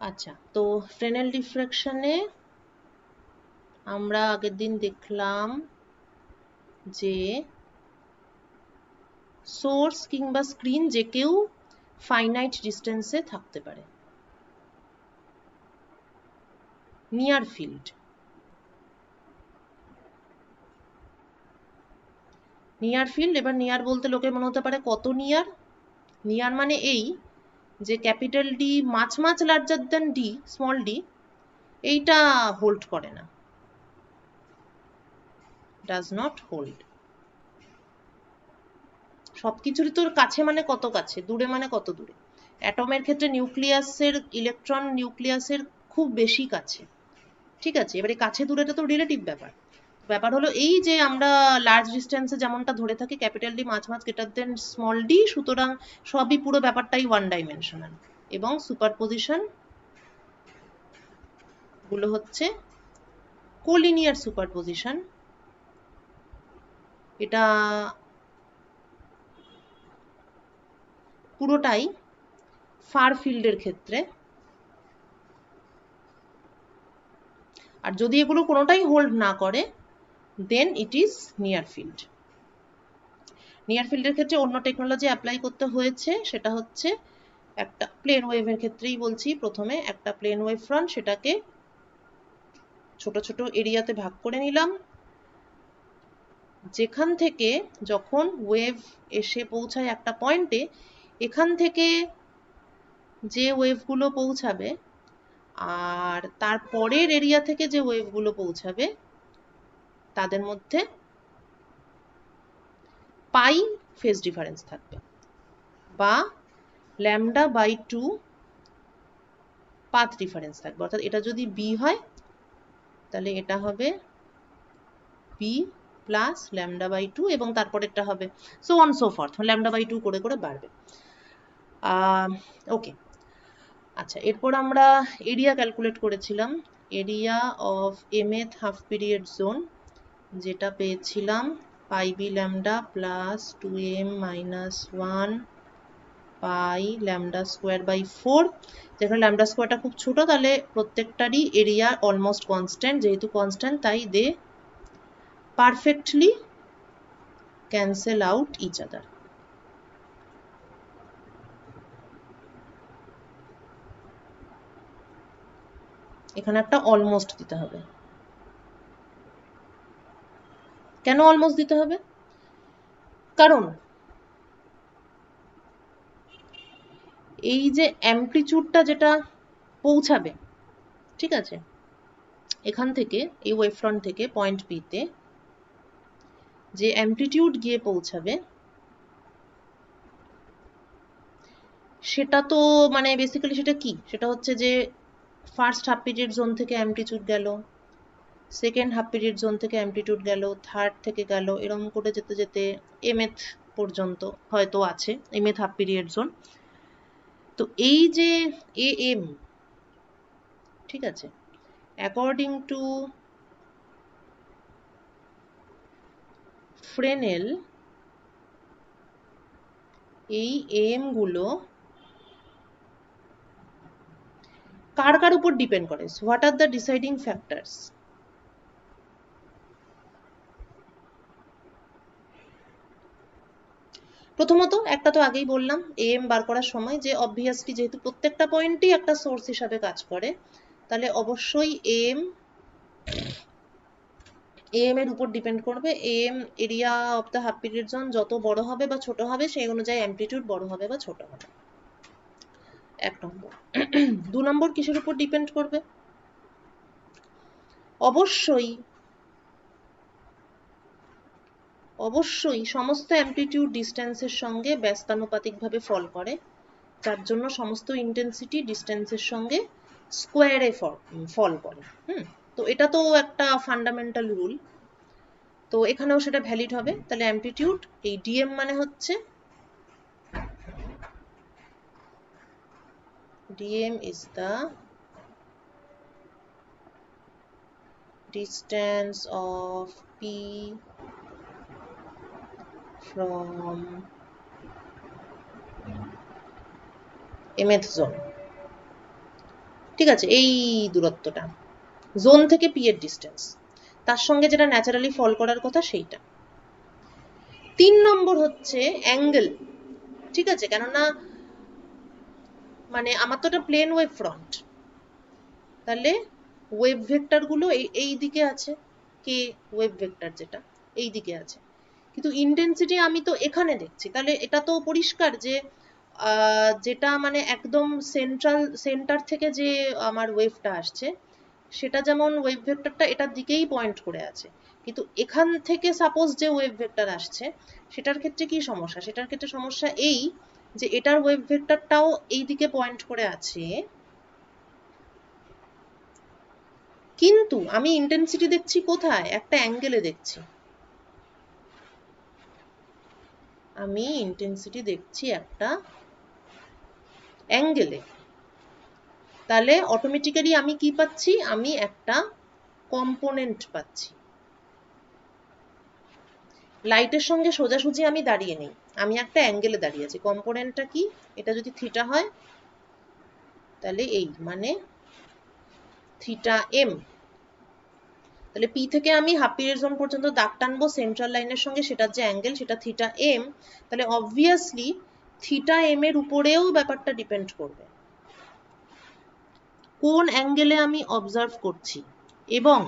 আচ্ছা, তো ফ্রেনেল ডিফ্রাকশনে আমরা আগের দিন দেখলাম যে সোর্স কিংবা স্ক্রিন যে কেউ ফাইনাইট ডিস্টেন্সে থাকতে পারে। নিয়ার ফিল্ড, নিয়ার ফিল্ড, এবার নিয়ার বলতে লোকে মনে হতে পারে কত নিয়ার। নিয়ার মানে এই যে capital D much much larger than D, small D, এইটা হোল্ড করে না, ডাজ নট হোল্ড। সবকিছুরই তোর কাছে মানে কত কাছে, দূরে মানে কত দূরে। অ্যাটমের ক্ষেত্রে নিউক্লিয়াসের ইলেকট্রন নিউক্লিয়াসের খুব বেশি কাছে, ঠিক আছে। এবারে কাছে দূরেটা তো রিলেটিভ ব্যাপার। ব্যাপার হলো এই যে আমরা লার্জ ডিস্টেন্সে যেমনটা ধরে থাকি ক্যাপিটাল ডি মাছ মাছ গ্রেটার দেন স্মল ডি, সুতরাং সবই পুরো ব্যাপারটাই ওয়ান ডাইমেনশনাল, এবং সুপারপজিশন গুলো হচ্ছে কোলিনিয়ার সুপারপজিশন। এটা পুরোটাই ফার ফিল্ডের ক্ষেত্রে। আর যদি এগুলো কোনোটাই হোল্ড না করে then it is near field. Near ফিল্ডের ক্ষেত্রে অন্য টেকনোলজি অ্যাপ্লাই করতে হয়েছে, সেটা হচ্ছে একটা প্লেন ওয়েভের ক্ষেত্রেই বলছি। প্রথমে একটা প্লেন ওয়েভ ফ্রন্ট, সেটাকে ছোট ছোট এরিয়াতে ভাগ করে নিলাম, যেখান থেকে যখন ওয়েভ এসে পৌঁছায় একটা পয়েন্টে, এখান থেকে যে ওয়েভগুলো পৌঁছাবে আর তার পরের এরিয়া থেকে যে ওয়েভগুলো পৌঁছাবে তাদের মধ্যে পাই ফেজ ডিফারেন্স থাকবে, বা λ/2 পাথ ডিফারেন্স থাকবে। অর্থাৎ এটা যদি বি হয় তাহলে এটা হবে বি প্লাস λ/2, এবং তারপরেরটা হবে সো অন সো ফর্থ, λ/2 করে করে বাড়বে। ওকে, আচ্ছা, এরপর আমরা এরিয়া ক্যালকুলেট করেছিলাম, area of mth half period zone, যেটা পেয়েছিলাম pi B lambda plus 2m minus 1 pi lambda square by 4। যেখানে ল্যামডা স্কোয়ারটা খুব ছোট, তাহলে প্রত্যেকটারই এরিয়া অলমোস্ট কনস্ট্যান্ট, যেহেতু কনস্ট্যান্ট তাই they perfectly cancel out each other. এখানে একটা অলমোস্ট দিতে হবে। কেন অলমোস্ট দিতে হবে? কারণ এই যে অ্যামপ্লিটিউডটা যেটা পৌঁছাবে, ঠিক আছে, এখান থেকে এই ওয়েভ ফ্রন্ট থেকে পয়েন্ট বি তে যে অ্যামপ্লিটিউড গিয়ে পৌঁছাবে, সেটা তো মানে বেসিক্যালি সেটা কি, সেটা হচ্ছে যে ফার্স্ট হাফ পিরিয়ড জোন থেকে অ্যামপ্লিটিউড গেল, সেকেন্ড হাফ পিরিয়ড জোন থেকে অ্যামপ্লিটিউড গেল, থার্ড থেকে গেল, এরকম করে যেতে যেতে এমএথ পর্যন্ত হয়তো আছে, এমএথ হাফ পিরিয়ড জোন। তো এই যে এ এম, ঠিক আছে, অ্যাকর্ডিং টু ফ্রেনেল এই এম গুলো কার কার উপর ডিপেন্ড করে? What are the deciding factors? প্রথমত একটা তো আগেই বললাম এম বার করার সময়, যে অবভিয়াসলি যেহেতু প্রত্যেকটা পয়েন্টই একটা সোর্স হিসাবে কাজ করে, তাহলে অবশ্যই এম এর উপর ডিপেন্ড করবে। M area of the half period zone যত বড় হবে বা ছোট হবে সেই অনুযায়ী অ্যামপ্লিটিউড বড় হবে বা ছোট হবে, এক নম্বর। দু নম্বর কিসের উপর ডিপেন্ড করবে? অবশ্যই অবশ্যই সমস্ত অ্যামপ্লিটিউড ডিস্টেন্সের সঙ্গে ব্যস্তানুপাতিকভাবে ফল করে, যার জন্য সমস্ত ইন্টেন্সিটি ডিস্টেন্সের সঙ্গে স্কোয়ারে ফল করে। তো এটা তো একটা ফান্ডামেন্টাল রুল, তো এখানেও সেটা ভ্যালিড হবে। তাহলে অ্যামপ্লিটিউড এই ডিএম মানে হচ্ছে dm is the distance of p from mth zone, ঠিক আছে, এই দূরত্বটা জোন থেকে পি এর ডিস্টেন্স, তার সঙ্গে যেটা ন্যাচারালি ফল করার কথা সেইটা। 3 নম্বর হচ্ছে অ্যাঙ্গেল। ঠিক আছে, কেননা মানে আমার তো এটা প্লেন ওয়েভ ফ্রন্ট, তাহলে ওয়েভ ভেক্টর গুলো এই দিকে আছে, কে ওয়েভ ভেক্টর যেটা এই দিকে আছে, কিন্তু ইন্টেন্সিটি আমি তো এখানে দেখছি, তাহলে এটা তো পরিষ্কার যে যেটা মানে একদম সেন্টার থেকে যে আমার ওয়েভটা আসছে সেটা যেমন ওয়েভ ভেক্টরটা এটার দিকেই পয়েন্ট করে আছে, কিন্তু এখান থেকে সাপোজ যে ওয়েভ ভেক্টর আসছে সেটার ক্ষেত্রে কি সমস্যা, সেটার ক্ষেত্রে সমস্যা এই যে এটার ওয়েভ ভেক্টরটাও এই দিকে পয়েন্ট করে আছে, কিন্তু আমি ইন্টেন্সিটি দেখছি কোথায়, একটা অ্যাঙ্গেলে দেখছি, আমি ইন্টেন্সিটি দেখছি একটা অ্যাঙ্গেলে, তাহলে অটোমেটিক্যালি আমি কি পাচ্ছি, আমি একটা কম্পোনেন্ট পাচ্ছি। লাইটের সঙ্গে সোজাসুজি আমি দাঁড়িয়ে নেই, আমি একটা অ্যাঙ্গেলে দাঁড়িয়ে আছি, কম্পোনেন্টটা কি, এটা যদি থিটা হয় তাহলে এই মানে থিটা এম, তাহলে পি থেকে আমি হাফ পিরিয়ড জোন পর্যন্ত দাগ টানবো সেন্ট্রাল লাইনের সঙ্গে, সেটার যে অ্যাঙ্গেল সেটা থিটা এম, তাহলে অবভিয়াসলি থিটা এম এর উপরেও ব্যাপারটা ডিপেন্ড করবে কোন অ্যাঙ্গেলে আমি অবজার্ভ করছি, এবং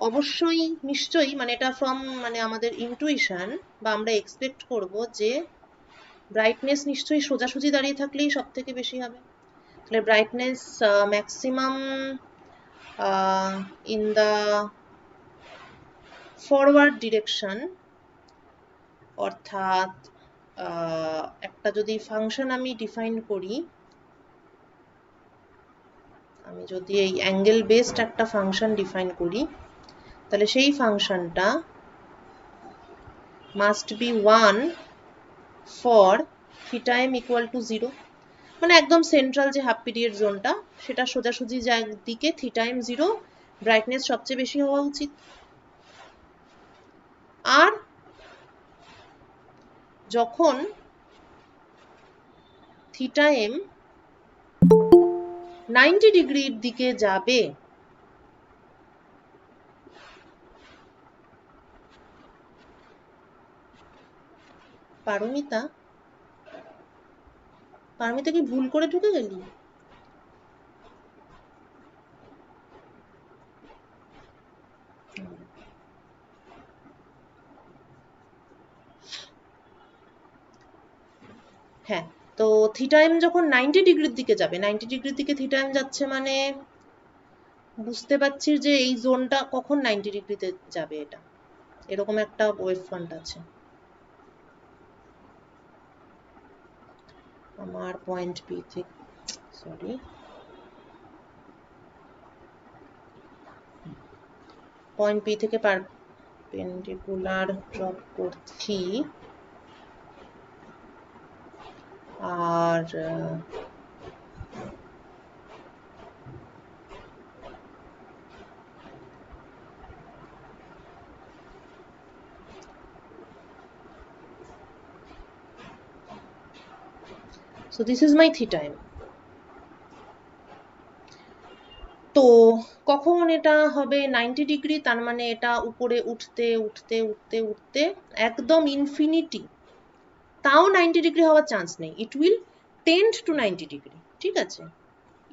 অবশ্যই নিশ্চয়ই মানে এটা ফ্রম মানে আমাদের ইনটুইশন বা আমরা এক্সপেক্ট করব যে ব্রাইটনেস নিশ্চয়ই সোজাসুজি দাঁড়িয়ে থাকলেই সব থেকে বেশি হবে, তাহলে brightness maximum in the forward direction, অর্থাৎ একটা যদি ফাংশন আমি ডিফাইন করি, আমি যদি এই অ্যাঙ্গেল বেসড একটা ফাংশন ডিফাইন করি তাহলে সেই ফাংশনটা must be 1 for theta m equal to 0, মানে একদম সেন্ট্রাল যে হাফ পিরিয়ড জোনটা সেটা সোজাসুজি দিকে থিটা এম 0, ব্রাইটনেস সবচেয়ে বেশি হওয়া উচিত। আর যখন থিটা এম 90 ডিগ্রির দিকে যাবে, পারমিতা পারমিতা কি ভুল করে ঢুকে গেলি? হ্যাঁ, তো থিটা এম যখন 90 ডিগ্রির দিকে যাবে, 90 ডিগ্রির দিকে থিটা এম যাচ্ছে মানে বুঝতে পারছি যে এই জোনটা কখন 90 ডিগ্রিতে যাবে, এটা এরকম একটা ওয়েভ ফ্রন্ট আছে, আমার পয়েন্ট পি থেকে, সরি পয়েন্ট পি থেকে পারপেন্ডিকুলার ড্রপ করছি, আর so this is my theta m। তো কখন এটা হবে 90 ডিগ্রি, তার মানে এটা উপরে উঠতে উঠতে উঠতে উঠতে একদম ইনফিনিটি, তাও 90 ডিগ্রি হওয়ার চান্স নেই, it will tend two 90 degree, ঠিক আছে,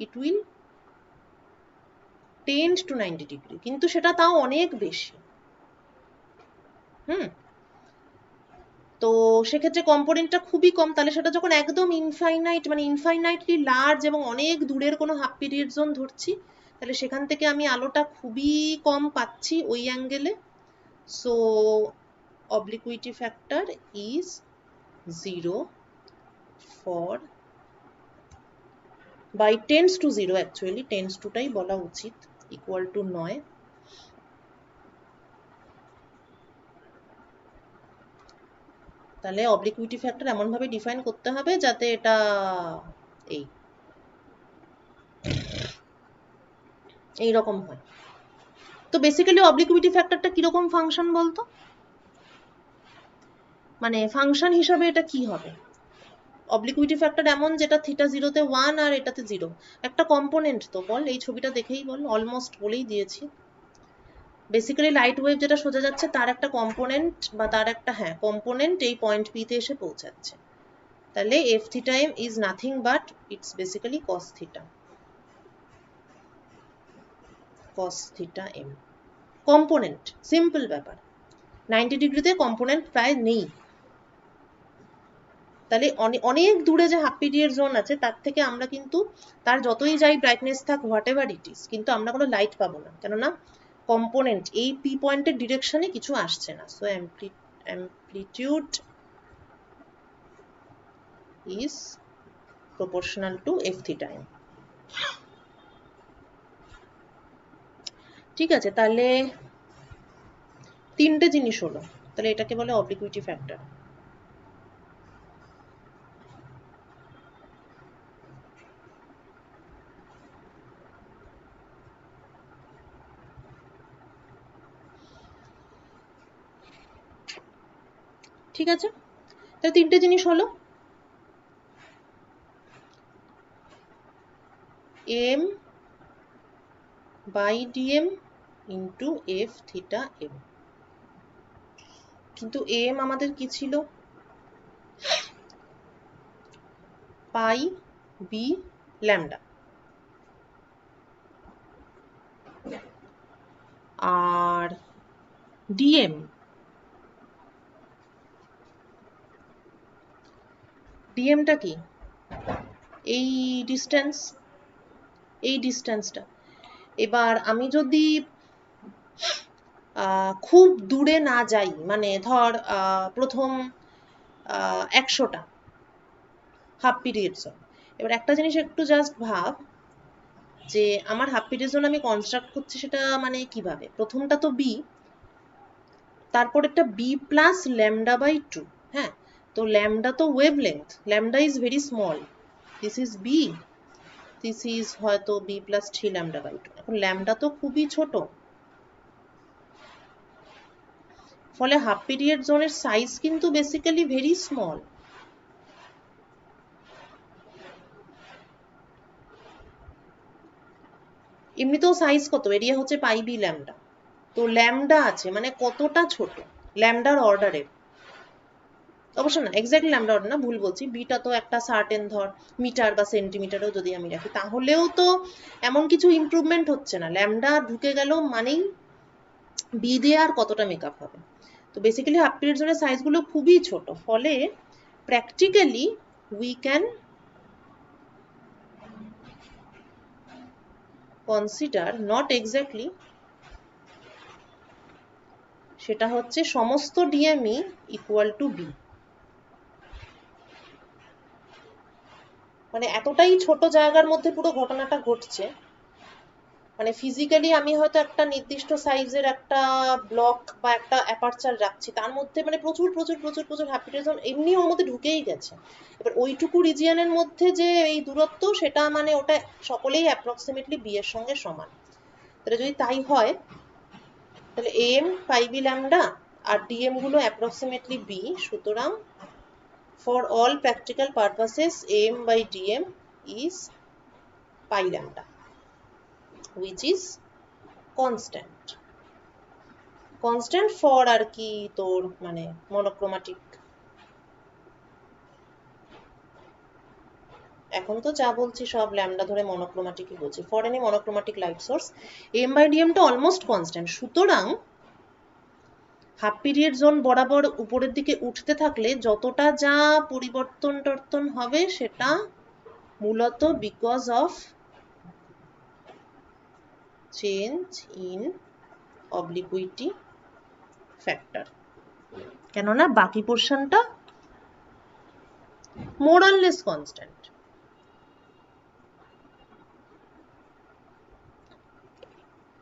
it will tend two 90 degree, কিন্তু সেটা তাও অনেক বেশি। তো সেক্ষেত্রে কম্পোনেন্টটা খুবই কম, তাহলে সেটা যখন একদম ইনফাইনাইট মানে ইনফাইনাইটলি লার্জ এবং অনেক দূরের কোনো হাফ পিরিয়ড জোন ধরছি, তাহলে সেখান থেকে আমি আলোটা খুবই কম পাচ্ছি ওই অ্যাঙ্গেলে, so obliquity factor is 0 for by tends to 0, actually tends to টাই বলা উচিত, equal to নয়, তাহলে obliquity factor এমন ভাবে ডিফাইন করতে হবে যাতে এটা এই রকম হয়। তো বেসিক্যালি obliquity factorটা কিরকম ফাংশন বলতো, মানে ফাংশন হিসাবে এটা কি হবে, অবলিকুইটি ফ্যাক্টর এমন যেটা থিটা 0 তে 1 আর এটাতে 0, একটা কম্পোনেন্ট তো বল, এই ছবিটা দেখেই বল, অলমোস্ট বলেই দিয়েছি। বেসিক্যালি লাইট ওয়েভ যেটা সোজা যাচ্ছে তার একটা কম্পোনেন্ট বা তার একটা কম্পোনেন্ট এই পয়েন্ট পি তে এসে পৌঁছাচ্ছে, তাহলে f theta m is nothing but it's basically cos theta m. Component, simple ব্যাপার। 90 ডিগ্রিতে কম্পোনেন্ট প্রায় নেই, তাহলে অনেক দূরে যে হাফ পিরিয়ড জোন আছে তার থেকে আমরা কিন্তু তার যতই যাই ব্রাইটনেস থাক হোয়াট এভার ইট ইজ, কিন্তু আমরা কোনো লাইট পাবো না, কেননা কম্পোনেন্ট এই পি পয়েন্টের ডিরেকশনে কিছু আসছে না। So amplitude is proportional to f theta m. ঠিক আছে, তাহলে তিনটে জিনিস হলো, তাহলে এটাকে বলে অবলিকুইটি ফ্যাক্টর। ঠিক আছে, তাহলে তিনটে জিনিস হলো, m by dm into f theta m. কিন্তু এম আমাদের কি ছিল? পাই বি ল্যামডা, আর ডিএম ডিএমটা কি? এই ডিস্টেন্সটা। এবার আমি যদি খুব দূরে না যাই, মানে ধর প্রথম 100টা হাফ পিরিয়ড জোন, এবার একটা জিনিস একটু জাস্ট ভাব যে আমার হাফ পিরিয়ড জোন আমি কনস্ট্রাক্ট করছি সেটা মানে কিভাবে, প্রথমটা তো বি, তারপর একটা বি প্লাস ল্যামডা বাই 2। হ্যাঁ, তো ল্যামডা তো wave length, lambda is very small, this is b, this is হয়তো বি প্লাস 3 ল্যামডা বাই 2। এখন ল্যামডা তো খুবই ছোট, ফলে হাফ পিরিয়ড জোনের সাইজ কিন্তু বেসিক্যালি ভেরি স্মল। এমনিতেও সাইজ কত, এরিয়া হচ্ছে পাই বি ল্যামডা, তো ল্যামডা আছে মানে কতটা ছোট, ল্যামডার অর্ডারের, অবশ্য না এক্স্যাক্টলি ল্যামডা অর্ডার না, ভুল বলছি, বিটা তো একটা সার্টেন ধর মিটার বা সেন্টিমিটারেও যদি আমি রাখি, তাহলেও তো এমন কিছু ইমপ্রুভমেন্ট হচ্ছে না, ল্যামডা ঢুকে গেল মানেই বি দিয়ে আর কতটা মেকআপ হবে। তো বেসিক্যালি হাফ পিরিয়ড জোনের সাইজগুলো খুবই ছোট, ফলে practically we can consider, not exactly, সেটা হচ্ছে সমস্ত ডিএমই ইকুয়াল টু বি। মানে এতটাই ছোট জায়গার মধ্যে পুরো ঘটনাটা ঘটছে, মানে ফিজিক্যালি আমি হয়তো একটা নির্দিষ্ট সাইজের একটা ব্লক বা একটা অ্যাপারচার রাখছি, তার মধ্যে মানে প্রচুর প্রচুর প্রচুর প্রচুর হাফ পিরিয়ড জোন এমনি ওর মধ্যে ঢুকেই গেছে। এবার ওইটুকু রিজিয়নের মধ্যে যে এই দূরত্ব, সেটা মানে ওটা সকলেই অ্যাপ্রক্সিমেটলি বি এর সঙ্গে সমান। তাহলে যদি তাই হয়, তাহলে এম পাই বি ল্যামডা আর ডিএম গুলো অ্যাপ্রক্সিমেটলি বি, সুতরাং for all practical purposes am by dm is pi lambda, which is constant for আর কি তোর মানে monochromatic, এখন তো যা বলছি সব ল্যামডা ধরে মনোক্রোমাটিকই বলছি, for any monochromatic light source m by dm টা অলমোস্ট কনস্ট্যান্ট, সুতরাং হাফ পিরিয়ড জোন বরাবর উপরের দিকে উঠতে থাকলে যতটা যা পরিবর্তন হবে সেটা মূলত because of change in obliquity factor, কেননা বাকি পোর্শনটা মোর অর লেস কনস্ট্যান্ট।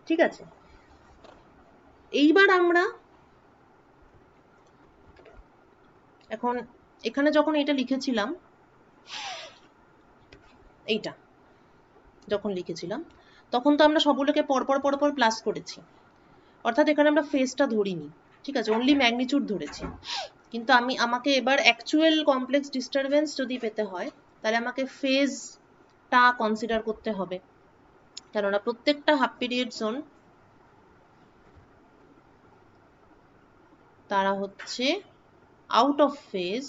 ঠিক আছে, এইবার আমরা এখন এখানে যখন এটা লিখেছিলাম, এইটা যখন লিখেছিলাম তখন তো আমরা সবগুলোকে পরপর পরপর প্লাস করেছি, অর্থাৎ এখানে আমরা ফেজটা ধরিনি, ঠিক আছে, অনলি ম্যাগনিটিউড ধরেছি। কিন্তু আমাকে এবার অ্যাকচুয়াল কমপ্লেক্স ডিস্টারবেন্স যদি পেতে হয় তাহলে আমাকে ফেজটা কনসিডার করতে হবে, কেননা প্রত্যেকটা হাফ পিরিয়ড জোন তারা হচ্ছে out of phase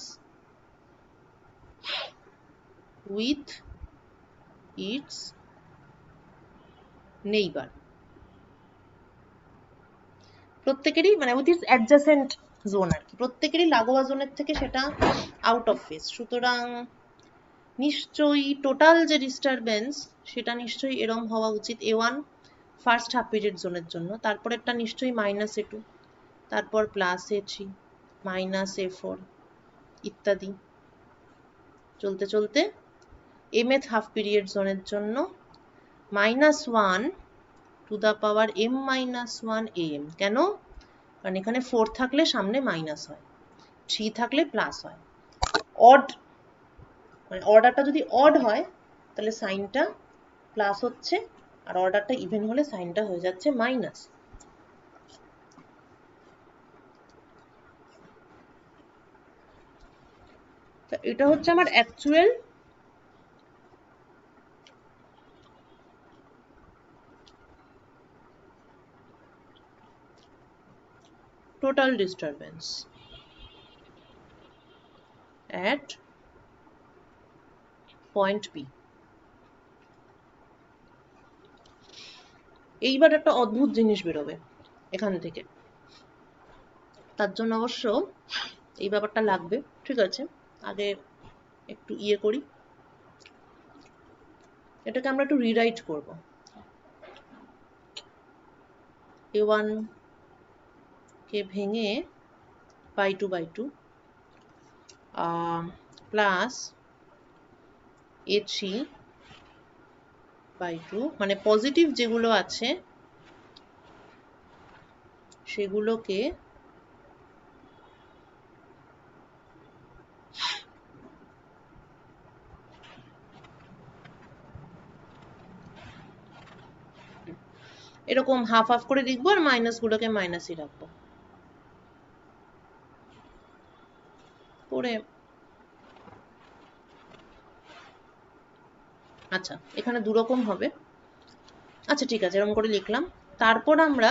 with its neighbour, প্রত্যেকেরই মানে উইথ ইটস অ্যাডজাসেন্ট জোন আর কি, প্রত্যেকেরই লাগোয়া জোনের থেকে সেটা আউট অফ ফেজ। সুতরাং নিশ্চয়ই টোটাল যে ডিস্টারবেন্স সেটা নিশ্চয়ই এরম হওয়া উচিত A1 ফার্স্ট হাফ পিরিয়ড জোনের জন্য, তারপরেরটা নিশ্চয়ই -A2, তারপর +A3, -A4 ইত্যাদি চলতে চলতে mth হাফ পিরিয়ড জোনের জন্য -1 to the power m-1 am। কেন? কারণ এখানে 4 থাকলে সামনে মাইনাস হয়, 3 থাকলে প্লাস হয়। অড মানে অর্ডারটা যদি অড হয় তাহলে সাইনটা প্লাস হচ্ছে, আর অর্ডারটা ইভেন হলে সাইনটা হয়ে যাচ্ছে মাইনাস। এটা হচ্ছে আমার actual total disturbance at point P। এইবার একটা অদ্ভুত জিনিস বেরোবে এখান থেকে, তার জন্য অবশ্য এই ব্যাপারটা লাগবে। ঠিক আছে, আগে একটু করি, এটাকে আমরা একটু রিরাইট করব। A1 কে ভেঙে /2 প্লাস A3/2, মানে পজিটিভ যেগুলো আছে সেগুলোকে এরকম হাফ হাফ করে লিখবো আর মাইনাস গুলোকে মাইনাসই রাখবো করে। আচ্ছা, এখানে দুরকম হবে। আচ্ছা ঠিক আছে, এরকম করে লিখলাম। তারপর আমরা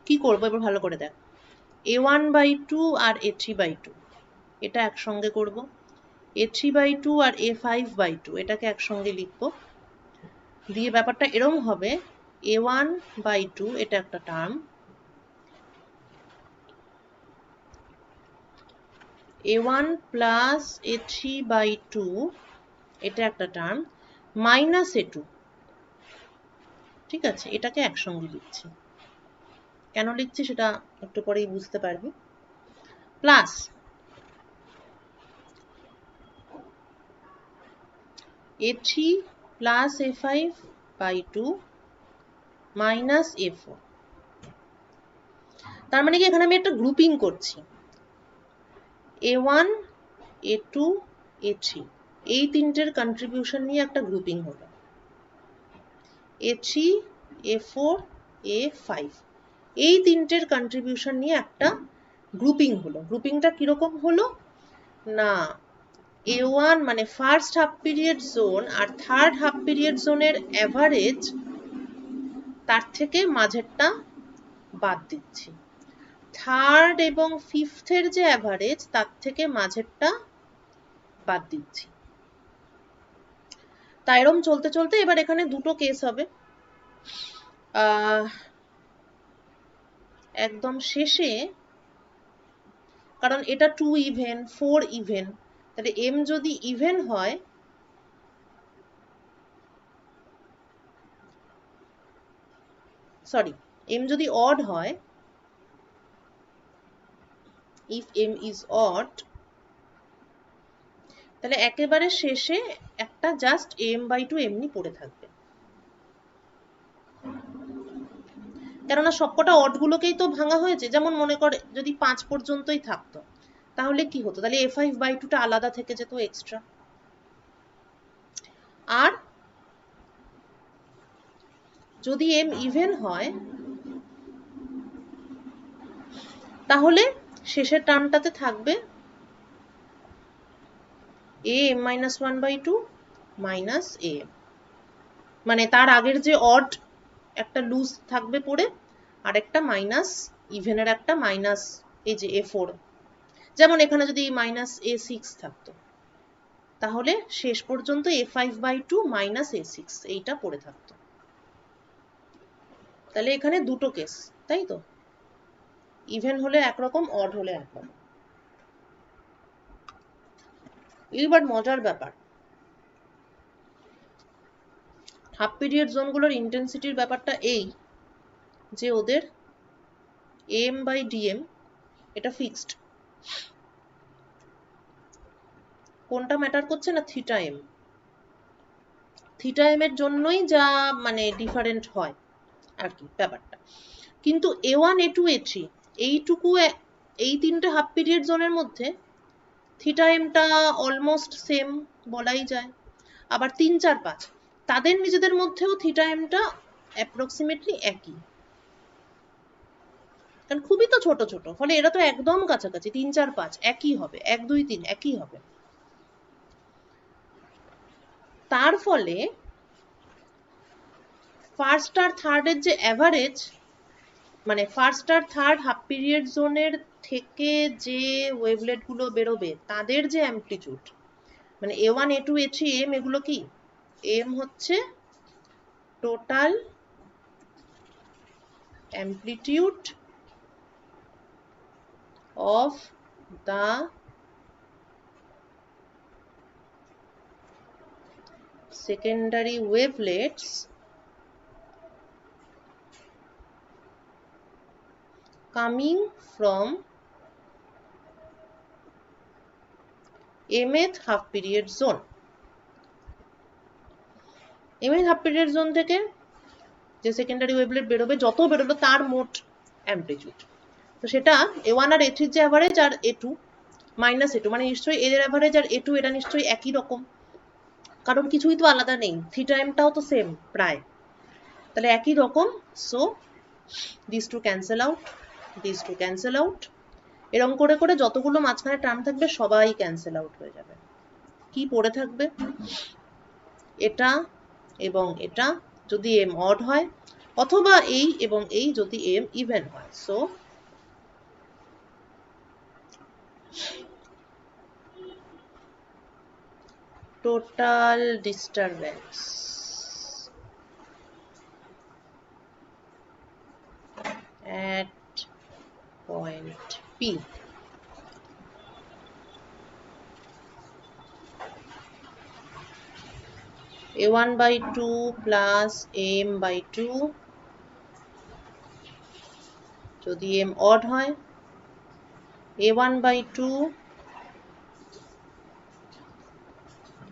কি করব এবার ভালো করে দেখ। A1/2 আর A3/2 এটা একসঙ্গে করব, A3/2 আর A5/2 এটাকে একসঙ্গে লিখব, দিয়ে ব্যাপারটা এরকম হবে A1/2 এটা একটা টার্ম, A1 প্লাস A3/2 এটা একটা টার্ম, -A2। ঠিক আছে, এটাকে একসঙ্গে লিখছি। কেন লিখছি সেটা একটু পরেই বুঝতে পারবি। Plus A3 plus A5/2 minus A4। তার মানে কি এখানে আমি একটা গ্রুপিং করছি, A1 A2 A3 এই তিনটের কন্ট্রিবিউশন নিয়ে একটা গ্রুপিং হলো, A3 A4 A5 এই তিনটের কন্ট্রিবিউশন নিয়ে একটা গ্রুপিং হলো। গ্রুপিংটা কিরকম হলো না, A1 মানে ফার্স্ট হাফ পিরিয়ড জোন আর থার্ড হাফ পিরিয়ড জোনের অ্যাভারেজ, তার থেকে মাঝেরটা বাদ দিচ্ছি। থার্ড এবং ফিফথের যে অ্যাভারেজ তার থেকে মাঝেরটা বাদ দিচ্ছি। তাই এরম চলতে চলতে এবার এখানে দুটো কেস হবে। একদম শেষে, কারণ এটা 2 ইভেন 4 ইভেন, তাহলে m যদি ইভেন হয় সরি m যদি অড হয়, if m is odd, তাহলে একেবারে শেষে একটা জাস্ট am/2 এমনি পড়ে থাকবে, কেননা সবকটা অড গুলোকেই তো ভাঙা হয়েছে। যেমন মনে করে যদি 5 পর্যন্তই থাকতো তাহলে কি হতো, তাহলে A5/2 টা আলাদা থেকে যেত এক্সট্রা। আর যদি m ইভেন হয় তাহলে শেষের টার্মটাতে থাকবে am minus 1/2 minus am, মানে তার আগের যে অড একটা লুজ থাকবে পড়ে, আর একটা মাইনাস ইভেনের একটা মাইনাস, এই যে a4, যেমন এখানে যদি মাইনাস a6 থাকতো তাহলে শেষ পর্যন্ত a5/2 মাইনাস a6 এইটা পড়ে থাকতো। তাহলে এখানে দুটো কেস, তাই তো? ইভেন হলে একরকম, অড হলে একরকম। এইবার মজার ব্যাপার, হাফ পিরিয়ড জোনগুলোর ইন্টেন্সিটির ব্যাপারটা এই যে ওদের am/dm এটা ফিক্সড। কোনটা ম্যাটার করছে না? Theta M. থিটা এম এর জন্যই যা মানে ডিফারেন্ট হয় আর কি ব্যাপারটা। কিন্তু a1 a2 a3 এইটুকু, এই তিনটে হাফ পিরিয়ড জোনের মধ্যে থিটা এমটা অলমোস্ট সেম বলাই যায়। আবার 3 4 5 তাদের নিজেদের মধ্যেও থিটা এমটা অ্যাপ্রক্সিমেটলি একই, কারণ খুবই তো ছোট ছোট, ফলে এরা তো একদম কাছাকাছি। 3 4 5 একই হবে, 1 2 3 একই হবে। তার ফলে ফার্স্ট আর থার্ডের যে অ্যাভারেজ, মানে ফার্স্ট আর থার্ড হাফ পিরিয়ড জোনের থেকে যে ওয়েভলেট গুলো বেরোবে তাদের যে অ্যামপ্লিটিউড, মানে a1 a2 a3 m, এগুলো কি? m হচ্ছে total amplitude of the secondary wavelets coming from mth half period zone। mth half period zone থেকে যে সেকেন্ডারি ওয়েভলেট বেরোবে, যত বেরোলো তার মোট অ্যামপ্লিটিউড, তো সেটা a1 আর a3 যে অ্যাভারেজ আর a2 মাইনাস a2, মানে নিশ্চয়ই এদের অ্যাভারেজ আর a2 এটা নিশ্চয়ই একই রকম, কারণ কিছুই তো আলাদা নেই, থিটা এমটাও তো সেম প্রায়, তাহলে একই রকম। So this two cancel out, this two cancel out, এরকম করে করে যতগুলো মাঝখানে টার্ম থাকবে সবাই ক্যান্সেল আউট হয়ে যাবে। কি পড়ে থাকবে? এটা এবং এটা যদি এম অড হয়, অথবা এই এবং এই যদি এম ইভেন হয়। So total disturbance at point P a1/2 plus am/2 যদি m odd হয়, a1/2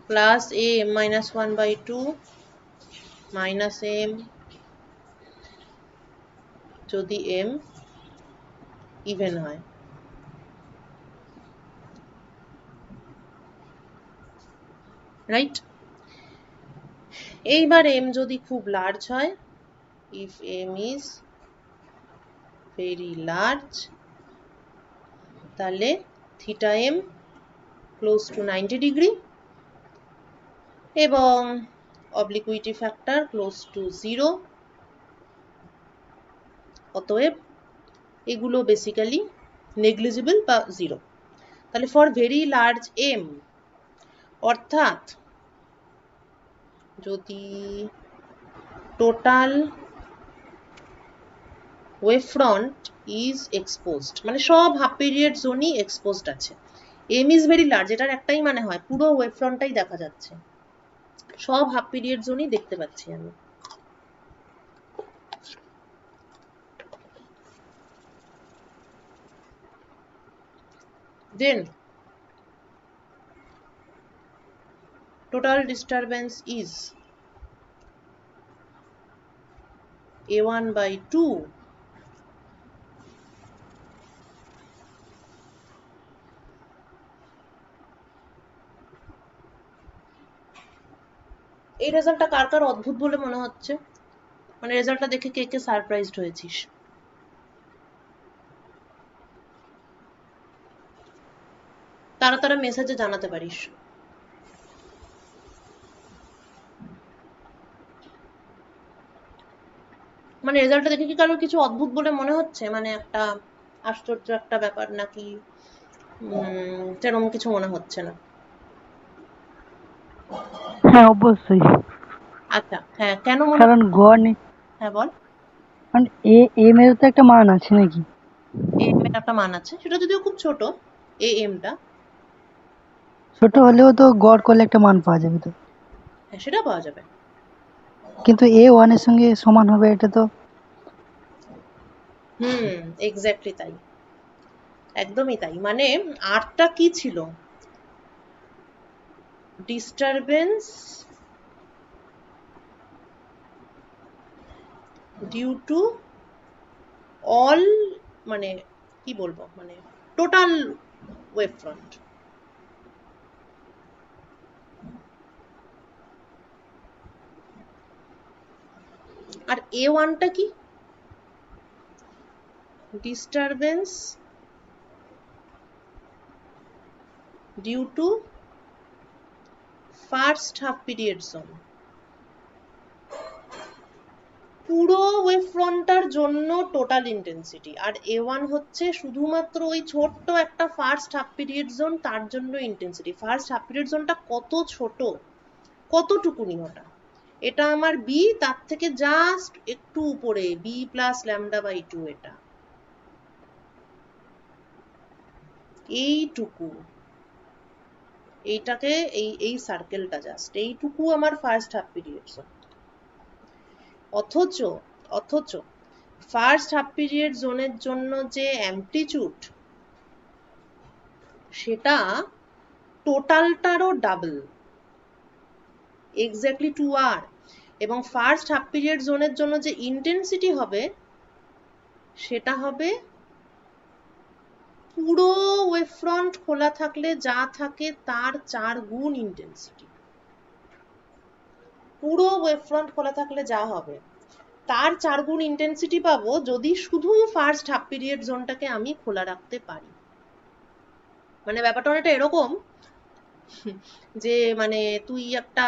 plus am minus 1/2 minus m যদি m ইভেন হয়। রাইট? এইবার m যদি খুব লার্জ হয়, if m is very large, তাহলে theta m close to 90 degree এবং obliquity factor close to 0। অতএব এগুলো বেসিক্যালি নেগলিজিবল বা জিরো। তাহলে ফর ভেরি লার্জ এম, অর্থাৎ যদি total wave front is exposed, মানে সব হাফ পিরিয়ড জোনই এক্সপোজড আছে, এম ইজ ভেরি লার্জ, এটার একটাই মানে হয় পুরো ওয়েভ ফ্রন্টটাই দেখা যাচ্ছে, সব হাফ পিরিয়ড জোনই দেখতে পাচ্ছি আমি। দেন total disturbance is a1/2 এই রেজাল্টটা কার কার অদ্ভুত বলে মনে হচ্ছে? মানে রেজাল্টটা দেখে কে কে সারপ্রাইজড হয়েছিস? মেসেজে জানাতে পারিস। মানে রেজাল্টটা দেখে কি কারোর কিছু অদ্ভুত বলে মনে হচ্ছে, মানে একটা আশ্চর্য একটা ব্যাপার, নাকি সেরকম কিছু মনে হচ্ছে না? হ্যাঁ অবশ্যই, আচ্ছা, হ্যাঁ, কেন মনে কারণ গড় নেই, হ্যাঁ বল। কারণ এম এর তো একটা মান আছে নাকি? এম এর একটা মান আছে, সেটা যদিও খুব ছোট, এ এমটা। ছোট হলেও তো গড় করলে একটা মান পাওয়া যাবে তো, হ্যাঁ, সেটা পাওয়া যাবে। কিন্তু এ ওয়ানের সঙ্গে সমান হবে এটা তো। এক্স্যাক্টলি তাই, একদমই তাই। মানে আরটা কি ছিল? ডিস্টারবেন্স ডিউ টু অল, মানে কি বলবো, মানে টোটাল ওয়েভ ফ্রন্ট। আর এ ওয়ানটা কি? Disturbance due to first half period zone. পুরো ওয়েভ ফ্রন্টটার জন্য টোটাল ইন্টেন্সিটি, আর এ ওয়ান হচ্ছে শুধুমাত্র ওই ছোট্ট একটা ফার্স্ট হাফ পিরিয়ড জোন, তার জন্য ইন্টেন্সিটি। ফার্স্ট হাফ পিরিয়ড জোনটা কত ছোট, কতটুকুনি ওটা, এটা আমার বি, তার থেকে জাস্ট একটু উপরে b plus lambda by two, এটা এইটুকু, এইটাকে এই সার্কেলটা জাস্ট এইটুকু আমার ফার্স্ট হাফ পিরিয়ড জোন। অথচ অথচ ফার্স্ট হাফ পিরিয়ড জোনের জন্য যে অ্যামপ্লিচিউড, সেটা টোটালটারও ডাবল, এক্স্যাক্টলি 2r। এবং ফার্স্ট হাফ পিরিয়ড জোনের জন্য যে ইন্টেন্সিটি হবে, সেটা হবে পুরো ওয়েভ ফ্রন্ট খোলা থাকলে যা থাকে তার 4 গুণ ইন্টেন্সিটি। পুরো ওয়েভ ফ্রন্ট খোলা থাকলে যা হবে তার 4 গুণ ইন্টেন্সিটি পাবো যদি শুধু ফার্স্ট হাফ পিরিয়ড জোনটাকে আমি খোলা রাখতে পারি। মানে ব্যাপারটা অনেকটা এরকম যে, মানে তুই একটা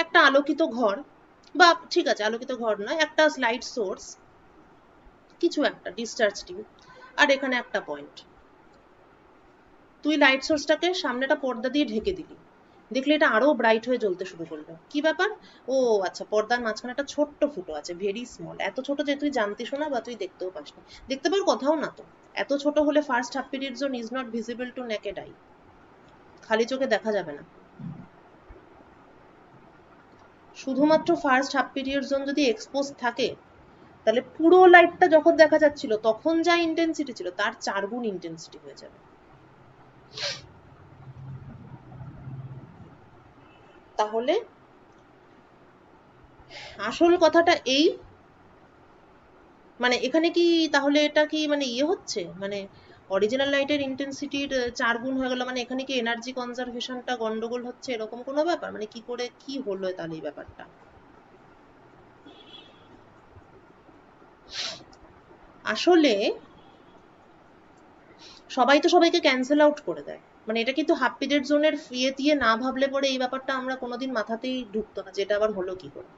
একটা আলোকিত ঘর, বা ঠিক আছে আলোকিত ঘর নয়, একটা লাইট সোর্স, কিছু একটা ডিসচার্জ টিউব, আর এখানে একটা পয়েন্ট, তুই লাইট সোর্সটাকে সামনেটা পর্দা দিয়ে ঢেকে দিলি, দেখলে এটা আরো ব্রাইট হয়ে জ্বলতে শুরু করলো। কি ব্যাপার? ও আচ্ছা, পর্দার মাঝখানে একটা ছোট্ট ফুটো আছে, ভেরি স্মল, এত ছোট যে তুই জানতিস না বা তুই দেখতেও পাস না, দেখতে পাওয়ার কথাও না তো। এত ছোট হলে first half period zone is not visible two naked I, খালি চোখে দেখা যাবে না। শুধুমাত্র ফার্স্ট হাফ পিরিয়ড জোন যদি এক্সপোজ থাকে, তাহলে পুরো লাইটটা যখন দেখা যাচ্ছিল তখন যা ইন্টেন্সিটি ছিল তার 4 গুণ ইন্টেন্সিটি হয়ে যাবে। তাহলে আসল কথাটা এই, মানে এখানে কি তাহলে এটা কি মানে হচ্ছে, মানে অরিজিনাল লাইটের ইন্টেন্সিটির 4 গুণ হয়ে গেল, মানে এখানে কি এনার্জি কনজারভেশনটা গন্ডগোল হচ্ছে, এরকম কোনো ব্যাপার? মানে কি করে কি হলো তাহলে এই ব্যাপারটা? আসলে সবাই তো সবাইকে ক্যান্সেল আউট করে দেয়, মানে এটা কিন্তু হাফ পিরিয়ড জোনের ইয়ে দিয়ে না ভাবলে পরে এই ব্যাপারটা আমরা কোনোদিন মাথাতেই ঢুকতো না, যেটা আবার হলো কি করে।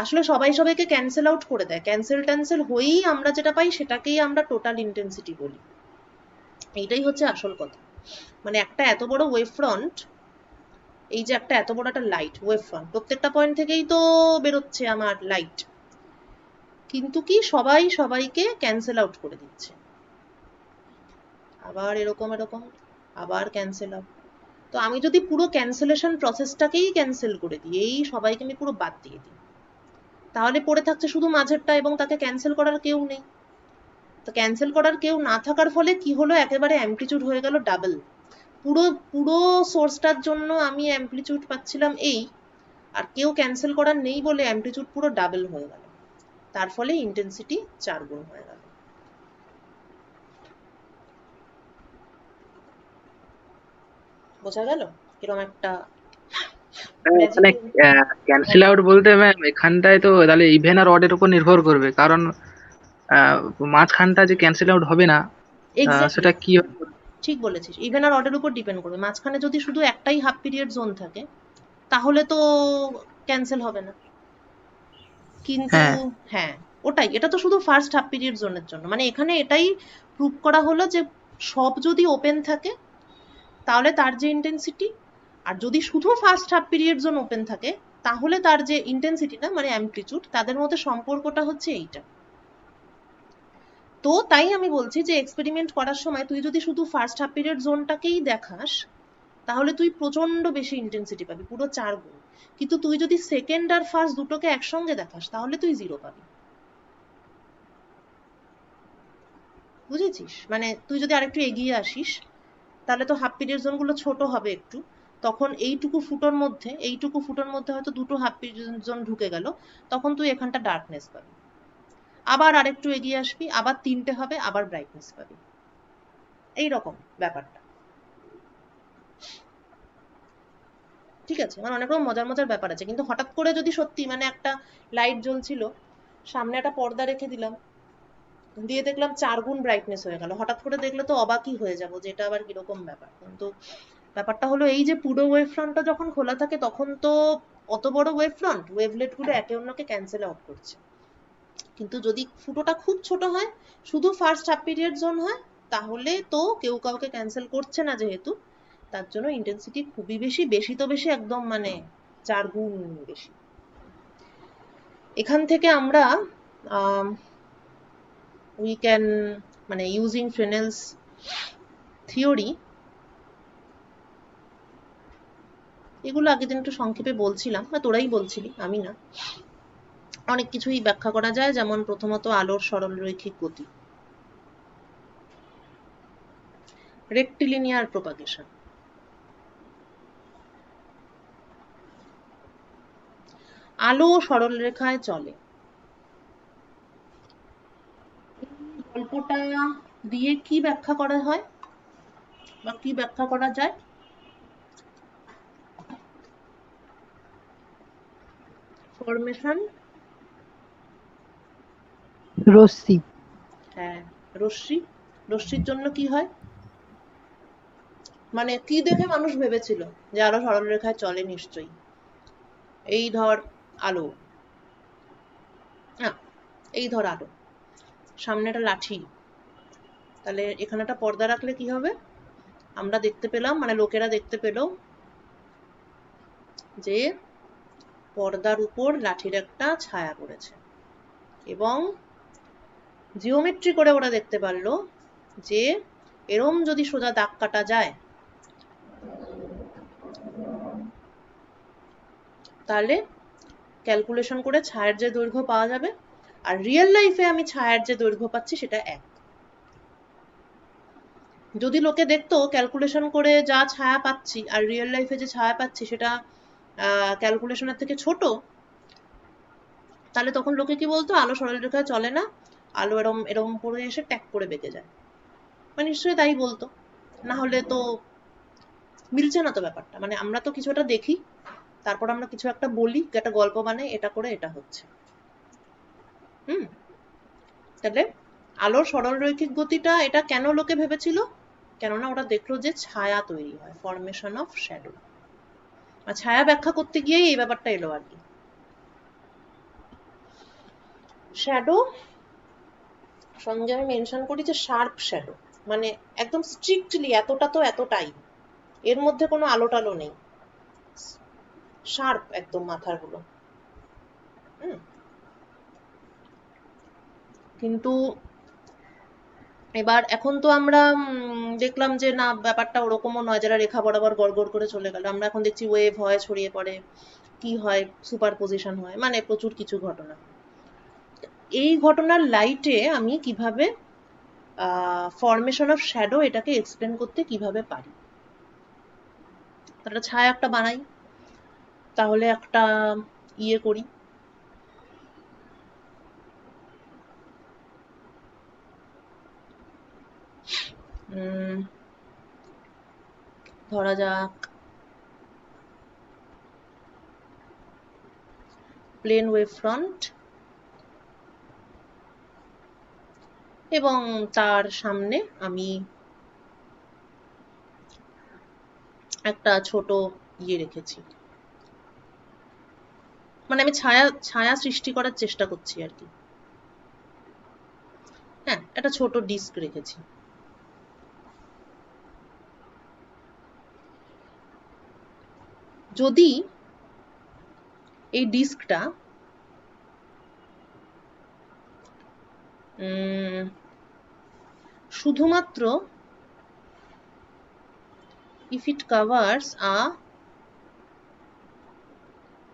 আসলে সবাই সবাইকে ক্যান্সেল আউট করে দেয়, ক্যান্সেল ট্যান্সেল হয়েই আমরা যেটা পাই সেটাকেই আমরা টোটাল ইন্টেন্সিটি বলি। এইটাই হচ্ছে আসল কথা। মানে একটা এত বড় ওয়েভ ফ্রন্ট, এই যে একটা এত বড় একটা লাইট ওয়েভ ফ্রন্ট, প্রত্যেকটা পয়েন্ট থেকেই তো বেরোচ্ছে আমার লাইট, কিন্তু কি সবাই সবাইকে ক্যান্সেল আউট করে দিচ্ছে, আবার এরকম এরকম, আবার ক্যান্সেল আউট। তো আমি যদি পুরো ক্যান্সেলেশন প্রসেসটাকেই ক্যান্সেল করে দিই, এই সবাইকে আমি পুরো বাদ দিয়ে দিই, তাহলে পড়ে থাকছে শুধু মাঝেরটা, এবং তাকে ক্যান্সেল করার কেউ নেই। তো ক্যান্সেল করার কেউ না থাকার ফলে কি হলো, একেবারে অ্যামপ্লিচিউড হয়ে গেল ডাবল। পুরো পুরো সোর্সটার জন্য আমি অ্যামপ্লিচিউড পাচ্ছিলাম এই, আর কেউ ক্যান্সেল করার নেই বলে অ্যামপ্লিচিউড পুরো ডাবল হয়ে গেল, তার ফলে ইন্টেন্সিটি 4 গুণ হয়ে গেল। বোঝা গেল কিরকম একটা মানে ম্যাজিক্যাল? ক্যান্সেল আউট বলতে ম্যাম এখানটায় তো তাহলে ইভেন আর অডের উপর নির্ভর করবে, কারণ আহ, মাঝখানটা যে ক্যান্সেল আউট হবে না, এক্স্যাক্টলি, সেটা কি হবে? ঠিক বলেছিস, ইভেন আর অডের উপর ডিপেন্ড করবে। মাঝখানে যদি শুধু একটাই হাফ পিরিয়ড জোন থাকে তাহলে তো ক্যান্সেল হবে না, কিন্তু হ্যাঁ হ্যাঁ ওটাই, এটা তো শুধু ফার্স্ট হাফ পিরিয়ড জোনের জন্য, মানে এখানে এটাই প্রুভ করা হলো যে সব যদি ওপেন থাকে তাহলে তার যে ইন্টেন্সিটি, আর যদি শুধু first half period zone open থাকে তাহলে তার যে ইন্টেন্সিটিটা মানে অ্যামপ্লিটিউড, তাদের মধ্যে সম্পর্কটা হচ্ছে এইটা। তো তাই আমি বলছি যে এক্সপেরিমেন্ট করার সময় তুই যদি শুধু ফার্স্ট হাফ পিরিয়ড জোনটাকেই দেখাস তাহলে তুই প্রচন্ড বেশি ইন্টেন্সিটি পাবি, পুরো 4 গুণ। কিন্তু তুই যদি সেকেন্ড আর ফার্স্ট দুটোকে একসঙ্গে দেখাস তাহলে তুই 0 পাবি। বুঝেছিস? মানে তুই যদি আরেকটু এগিয়ে আসিস তাহলে তো হাফ পিরিয়ড জোন গুলো ছোট হবে একটু, তখন এইটুকু ফুটোর মধ্যে হয়তো দুটো হাফ পিরিয়ড জোন ঢুকে গেল, তখন তুই এখানটা ডার্কনেস পাবি। আবার আরেকটু এগিয়ে আসবি, আবার 3টে হবে, আবার ব্রাইটনেস পাবি। এইরকম ব্যাপারটা, ঠিক আছে? মানে অনেক রকম মজার মজার ব্যাপার আছে, কিন্তু হঠাৎ করে যদি সত্যি মানে একটা লাইট জ্বলছিল, সামনে একটা পর্দা রেখে দিলাম, দিয়ে দেখলাম 4 গুণ ব্রাইটনেস হয়ে গেল, হঠাৎ করে দেখলে তো অবাকই হয়ে যাবো যে এটা আবার কিরকম ব্যাপার। কিন্তু ব্যাপারটা হলো এই যে পুরো ওয়েভ ফ্রন্টটা যখন খোলা থাকে তখন তো অত বড় ওয়েভ ফ্রন্ট, ওয়েভলেট গুলো একে অন্যকে ক্যান্সেল আউট করছে। কিন্তু যদি ফুটোটা খুব ছোট হয়, শুধু ফার্স্ট হাফ পিরিয়ড জোন হয়, তাহলে তো কেউ কাউকে ক্যান্সেল করছে না, যেহেতু তার জন্য ইন্টেন্সিটি খুবই বেশি, বেশি তো বেশি একদম মানে 4 গুণ বেশি। এখান থেকে আমরা উই ক্যান মানে ইউজিং ফ্রেনেলস থিওরি, এগুলো আগের দিন একটু সংক্ষেপে বলছিলাম, বা তোরাই বলছিলি, আমি না, অনেক কিছুই ব্যাখ্যা করা যায়, যেমন প্রথমত আলোর সরলরৈখিক গতি, রেক্টিলিনিয়ার প্রপাগেশন, আলো সরলরেখায় চলে, গল্পটা দিয়ে কি ব্যাখ্যা করা হয় বা কি ব্যাখ্যা করা যায়? ফরমেশন, রশ্মি। হ্যাঁ রশ্মি, রশ্মির জন্য কি হয়, মানে কি দেখে মানুষ ভেবেছিল যে আলো সরলরেখায় চলে? নিশ্চয়ই এই ধর আলো, না এই ধর আলো, সামনে একটা লাঠি, তাহলে এখানে একটা পর্দা রাখলে কি হবে? আমরা দেখতে পেলাম, মানে লোকেরা দেখতে পেল যে পর্দার উপর লাঠির একটা ছায়া পড়েছে, এবং জিওমেট্রি করে ওরা দেখতে পারলো যে এরম যদি সোজা দাগ কাটা যায় তাহলে ক্যালকুলেশন করে ছায়ার যে দৈর্ঘ্য পাওয়া যাবে, আর রিয়েল লাইফে আমি ছায়ার যে দৈর্ঘ্য পাচ্ছি সেটা এক। যদি লোকে দেখতো ক্যালকুলেশন করে যা ছায়া পাচ্ছি আর রিয়েল লাইফে যে ছায়া পাচ্ছি সেটা ক্যালকুলেশনের থেকে ছোট, তাহলে তখন লোকে কি বলতো? আলো সরলরেখায় চলে না, আলো এরম এরম করে এসে ট্যাক করে বেঁকে যায়। মানে নিশ্চয়ই তাই বলতো, না হলে তো মিলছে না তো ব্যাপারটা। মানে আমরা তো কিছু একটা দেখি, তারপর আমরা কিছু একটা বলি, একটা গল্প বানাই, এটা করে এটা হচ্ছে। হুম, তাহলে আলোর সরলরৈখিক গতিটা এটা কেন লোকে ভেবেছিল? কেননা ওরা দেখলো যে ছায়া তৈরি হয়, ফরমেশন অফ শ্যাডো, আর ছায়া ব্যাখ্যা করতে গিয়েই এই ব্যাপারটা এলো আর কি। শ্যাডো সঙ্গে আমি মেনশন করি যে শার্প শ্যাডো, মানে একদম স্ট্রিক্টলি এতটা তো এতটাই, এর মধ্যে কোনো আলো টালো নেই, শার্প একদম মাথার গুলো। কিন্তু এবার এখন তো আমরা দেখলাম যে না, ব্যাপারটা ওরকমও নয়, যারা রেখা বরাবর গড় গড় করে চলে গেল। আমরা এখন দেখছি ওয়েভ হয়, ছড়িয়ে পড়ে, কি হয়, সুপার পজিশন হয়, মানে প্রচুর কিছু ঘটনা। এই ঘটনার লাইটে আমি কিভাবে ফরমেশন অফ শ্যাডো এটাকে এক্সপ্লেন করতে কিভাবে পারি? তাহলে ছায়া একটা বানাই, তাহলে একটা ইয়ে করি, ধরা যাক প্লেন ওয়েভ ফ্রন্ট, এবং তার সামনে আমি একটা ছোট ইয়ে রেখেছি, মানে আমি ছায়া ছায়া সৃষ্টি করার চেষ্টা করছি আর কি। হ্যাঁ, একটা ছোট ডিস্ক রেখেছি। যদি এই ডিস্কটা শুধুমাত্র if it covers a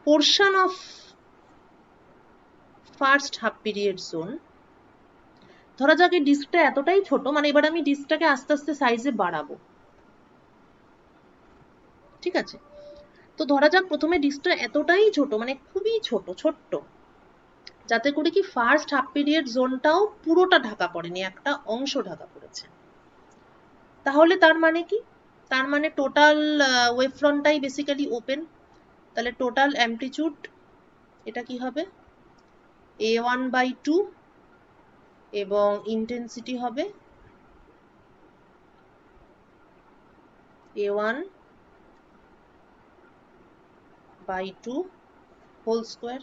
portion of first half period zone, ধরা যাক এই ডিস্কটা এতটাই ছোট, মানে এবার আমি ডিস্কটাকে আস্তে আস্তে সাইজে বাড়াবো, ঠিক আছে? তো ধরা যাক প্রথমে ডিস্কটা এতটাই ছোট, মানে খুবই ছোট, ছোট্ট, যাতে করে কি ফার্স্ট হাফ পিরিয়ড জোনটাও পুরোটা ঢাকা পড়েনি, একটা অংশ ঢাকা পড়েছে। তাহলে তার মানে কি? তার মানে টোটাল ওয়েভ ফ্রন্টটাই বেসিক্যালি ওপেন। তাহলে টোটাল অ্যামপ্লিটিউড এটা কি হবে? a1/2 এবং ইন্টেন্সিটি হবে a1/2 হোল স্কোয়ার।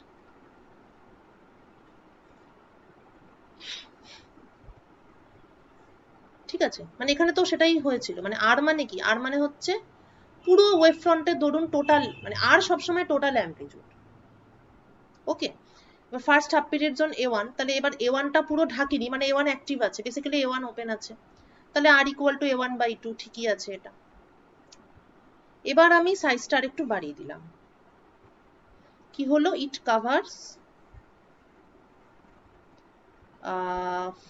ঠিক আছে, মানে এখানে তো সেটাই হয়েছিল, মানে আর মানে কি? আর মানে হচ্ছে পুরো ওয়েভ ফ্রন্টের ধরুন টোটাল, মানে আর সবসময় টোটাল অ্যামপ্লিটিউড। ওকে, এবার first half period zone a1, তাহলে এবার a1টা পুরো ঢাকিনি, মানে a1 অ্যাক্টিভ আছে, বেসিক্যালি a1 ওপেন আছে, তাহলে r ইকুয়াল টু a1/2, ঠিকই আছে এটা। এবার আমি সাইজটা আরেকটু বাড়িয়ে দিলাম, কি হলো? It covers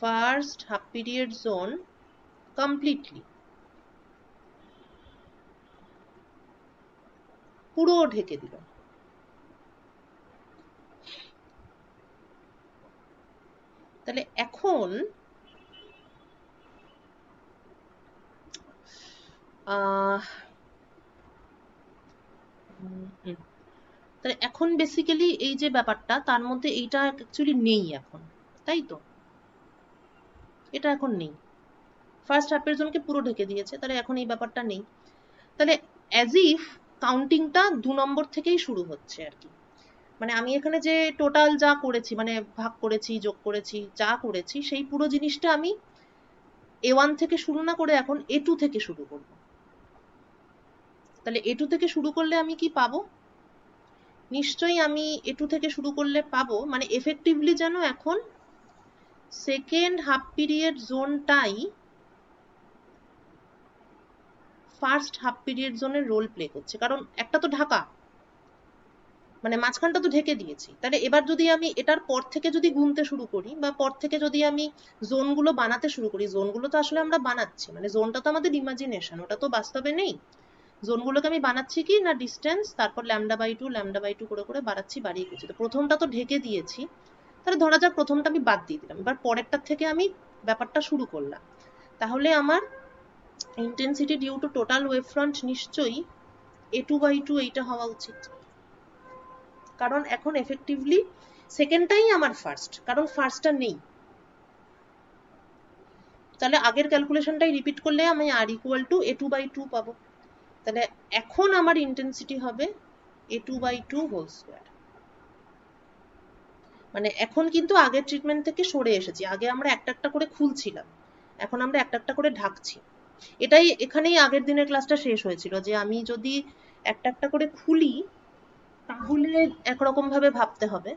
first half period zone completely, পুরো ঢেকে দিল। তাহলে এখন তাহলে এখন বেসিক্যালি এই যে ব্যাপারটা, তার মধ্যে এইটা অ্যাকচুয়ালি নেই এখন, তাই তো? এটা এখন নেই, ফার্স্ট হাফের জনকে পুরো ঢেকে দিয়েছে, তাহলে এখন এই ব্যাপারটা নেই। তাহলে অ্যাজ ইফ কাউন্টিংটা 2 নম্বর থেকেই শুরু হচ্ছে আর কি। মানে আমি এখানে যে টোটাল যা করেছি, মানে ভাগ করেছি, যোগ করেছি, যা করেছি, সেই পুরো জিনিসটা আমি a1 থেকে শুরু না করে এখন a2 থেকে শুরু করব। তাহলে a2 থেকে শুরু করলে আমি কি পাবো? নিশ্চয়ই আমি a2 থেকে শুরু করলে পাবো, মানে এফেক্টিভলি যেন এখন সেকেন্ড হাফ পিরিয়ড জোনটাই ফার্স্ট হাফ পিরিয়ড জোনের রোল প্লে করছে, কারণ একটা তো ঢাকা, মানে মাঝখানটা তো ঢেকে দিয়েছি। তাহলে এবার যদি আমি এটার পর থেকে যদি গুনতে শুরু করি, বা পর থেকে যদি আমি জোনগুলো বানাতে শুরু করি, জোনগুলো তো আসলে আমরা বানাচ্ছি, মানে জোনটা তো আমাদের ইমাজিনেশন, ওটা তো বাস্তবে নেই। জোনগুলোকে আমি বানাচ্ছি কি না, ডিস্টেন্স, তারপর λ/2 করে করে বাড়াচ্ছি, বাড়িয়ে গেছি। তো প্রথমটা তো ঢেকে দিয়েছি, তাহলে ধরা যাক প্রথমটা আমি বাদ দিয়ে দিলাম, এবার পরেরটার থেকে আমি ব্যাপারটা শুরু করলাম। তাহলে আমার intensity due to total wave front নিশ্চয়ই a2/2 এইটা হওয়া উচিত, কারণ এখন এফেক্টিভলি সেকেন্ডটাই আমার ফার্স্ট, কারণ ফার্স্টটা নেই। তাহলে আগের ক্যালকুলেশনটাই রিপিট করলে আমি r ইকুয়াল টু a2/2 পাবো। তাহলে এখন আমার ইন্টেন্সিটি হবে a2/2 হোল স্কোয়ার। মানে এখন কিন্তু আগের ট্রিটমেন্ট থেকে সরে এসেছি, আগে আমরা একটা একটা করে খুলছিলাম, এখন আমরা একটা একটা করে ঢাকছি। এটাই এখানেই আগের দিনের ক্লাসটা শেষ হয়েছিল, যে আমি যদি একটা একটা করে খুলি তাহলে একরকম ভাবে ভাবতে হবে,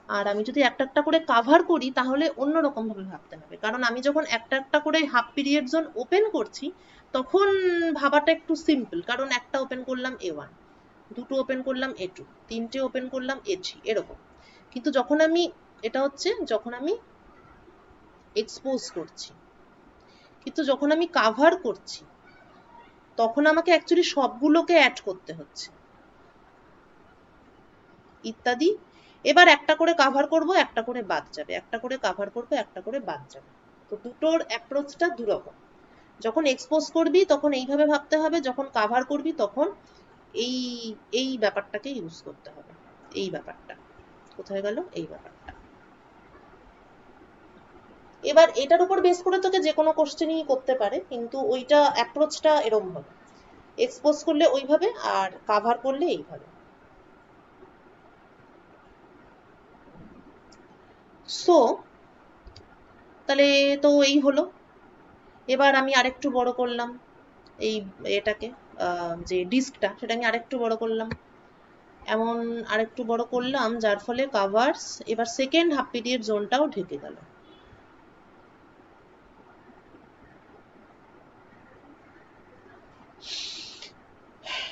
আর আমি যদি একটা একটা করে কাভার করি তাহলে অন্যরকম ভাবে ভাবতে হবে। কারণ আমি যখন একটা একটা করে হাফ পিরিয়ড জোন ওপেন করছি তখন ভাবাটা একটু সিম্পল, কারণ একটা ওপেন করলাম a1, দুটো ওপেন করলাম a2, তিনটে ওপেন করলাম a3, এরকম। কিন্তু যখন আমি এটা হচ্ছে যখন আমি এক্সপোজ করছি, কিন্তু যখন আমি কাভার করছি তখন আমাকে অ্যাকচুয়ালি সবগুলোকে অ্যাড করতে হচ্ছে, ইত্যাদি। এবার একটা করে কাভার করব, একটা করে বাদ যাবে, একটা করে কাভার করব, একটা করে বাদ যাবে। তো দুটোর অ্যাপ্রোচটা দুরকম। যখন এক্সপোজ করবি তখন এইভাবে ভাবতে হবে, যখন কাভার করবি তখন এই এই ব্যাপারটাকে ইউজ করতে হবে। এই ব্যাপারটা কোথায় গেল? এই ব্যাপারটা। এবার এটার উপর বেস করে তোকে যে কোনো কোশ্চেনই করতে পারে, কিন্তু ওইটা অ্যাপ্রোচটা এরম হবে। এক্সপোজ করলে ওইভাবে আর কাভার করলে এইভাবে। সো তাহলে তো এই হলো। এবার আমি আরেকটু বড় করলাম এই এটাকে, যে ডিস্কটা সেটা আমি আরেকটু বড় করলাম, এমন আরেকটু বড় করলাম যার ফলে কাভার্স এবার সেকেন্ড হাফ পিরিয়ড জোনটাও ঢেকে গেল।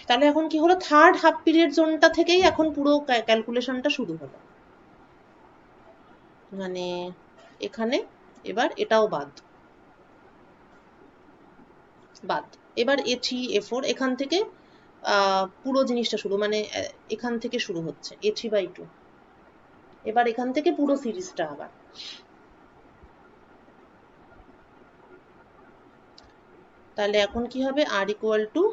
তাহলে এখন কি হলো, থার্ড হাফ পিরিয়ড জোনটা থেকেই এখন পুরো ক্যালকুলেশনটা শুরু হলো। মানে এখানে এবার এটাও বাদ বাদ, এবার A3 A4 এখান থেকে পুরো জিনিসটা শুরু, মানে এখান থেকে শুরু হচ্ছে A3/2, এবার এখান থেকে পুরো সিরিজটা আবার। তাহলে এখন কি হবে, R equal to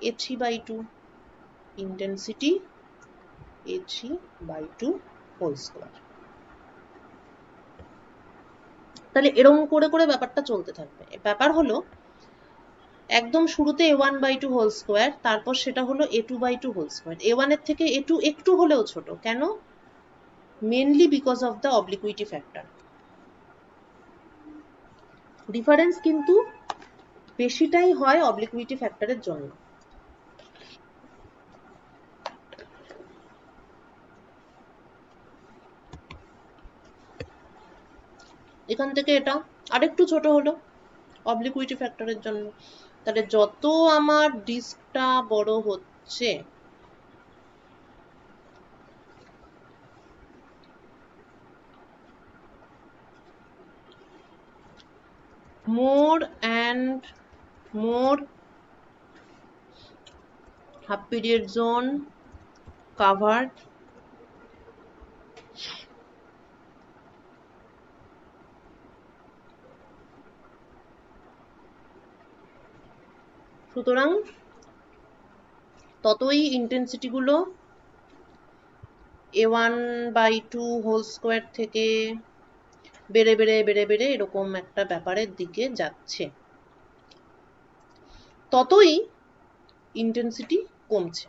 A3/2 intensity A3/2 whole square. তাহলে এরকম করে করে ব্যাপারটা চলতে থাকবে। ব্যাপার হলো একদম শুরুতে A1/2 হোল স্কোয়ার, তারপর সেটা হলো A2/2 হোল স্কোয়ার। A1 এর থেকে A2 একটু হলেও ছোট, কেন? Mainly because of the obliquity factor. Difference কিন্তু বেশিটাই হয় অবলিকুইটি ফ্যাক্টরের জন্য। এখান থেকে এটা আরেকটু ছোট হলো অবলিকুইটি ফ্যাক্টরের জন্য। তাহলে যত আমার ডিস্কটা বড় হচ্ছে more and more half period zone covered সুতরাং ততই ইন্টেন্সিটি গুলো A1/2 হোল স্কোয়ার থেকে বেড়ে বেড়ে বেড়ে বেড়ে এরকম একটা ব্যাপারের দিকে যাচ্ছে, ততই ইন্টেন্সিটি কমছে।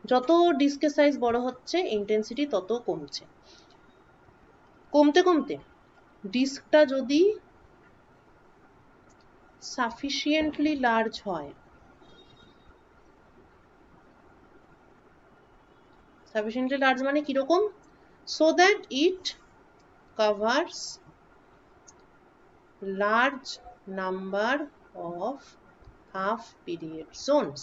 যত ডিস্কের সাইজ বড় হচ্ছে ইন্টেন্সিটি তত কমছে। কমতে কমতে ডিস্কটা যদি সাফিসিয়েন্টলি লার্জ হয়, সাফিসিয়েন্টলি লার্জ মানে কিরকম, so that it covers large number of half period zones।